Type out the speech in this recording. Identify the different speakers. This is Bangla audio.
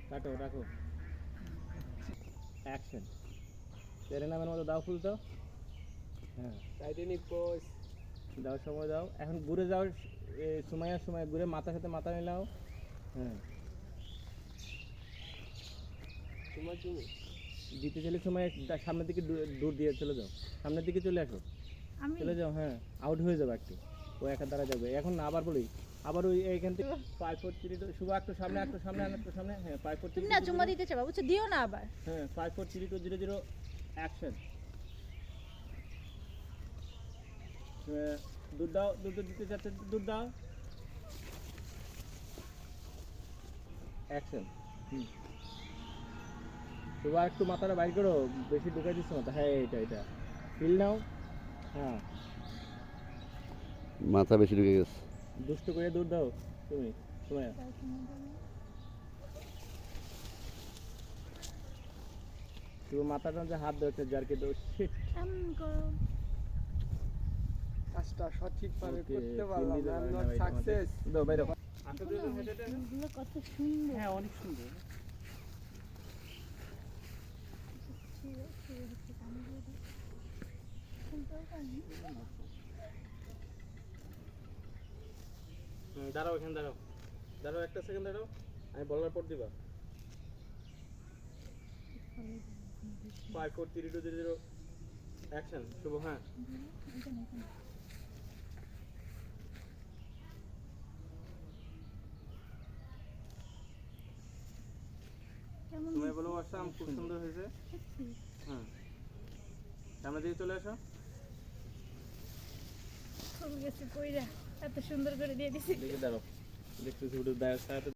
Speaker 1: কাটো রাখো অ্যাকশন তেরে নামের মতো দাও ফুল দাও হ্যাঁ
Speaker 2: টাইটানিক পোজ
Speaker 1: দাও সময় দাও এখন ঘুরে যাও সময়ের সময় ঘুরে মাথার সাথে মাথা মিলাও হ্যাঁ
Speaker 2: তোমার তুমি
Speaker 1: দিতে চলে সময় সামনের দিকে দূর দিয়ে চলে যাও সামনের দিকে চলে আসো চলে যাও হ্যাঁ আউট হয়ে যাবে একটু ও একা দ্বারা যাবে এখন আবার বলি আবার ওই এইখান থেকে 5 4 3 শুভ একটু সামনে একটু সামনে একটু সামনে হ্যাঁ 5 4
Speaker 3: তুমি না চুম্মা দিতে চাও বুঝছো দিও না আবার
Speaker 1: হ্যাঁ 5 4 3 2 0 0 অ্যাকশন দুধ দাও দুধ দিতে চাচ্ছে দুধ দাও অ্যাকশন শুভ একটু মাথাটা বাইর করো বেশি ঢুকাই দিচ্ছ মাথা হ্যাঁ এটা ফিল নাও হ্যাঁ
Speaker 4: মাথা বেশি ঢুকে গেছে
Speaker 1: দুষ্ট করে দুধ দাও তুমি সময় শুভ মাথাটা যে হাত ধরছে জারকে দাও শিট
Speaker 3: এমন করো
Speaker 2: কাজটা সঠিকভাবে
Speaker 1: Okay,
Speaker 2: করতে
Speaker 1: ফিল
Speaker 2: পারলাম
Speaker 1: দিতে
Speaker 2: না
Speaker 1: পারবে না
Speaker 2: নট
Speaker 1: ভাই,
Speaker 2: সাকসেস
Speaker 1: দাও বাইরে
Speaker 3: ফুলগুলো কত সুন্দর
Speaker 1: হ্যাঁ অনেক সুন্দর দাঁড়াও এখানে দাঁড়াও একটা সেকেন্ড দাঁড়াও আমি বলার পর দিবা 5 4 3 2 0 অ্যাকশন শুভ হ্যাঁ
Speaker 3: কেমন
Speaker 1: তুমি বলো আসাম খুব সুন্দর হয়েছে হ্যাঁ সামনে দিকে চলে আসো
Speaker 3: ফুল গেছে কইরা এত সুন্দর করে দিয়ে দিছি
Speaker 1: দিকে দাঁড়াও দেখতেছি ওটা দাঁড়ায়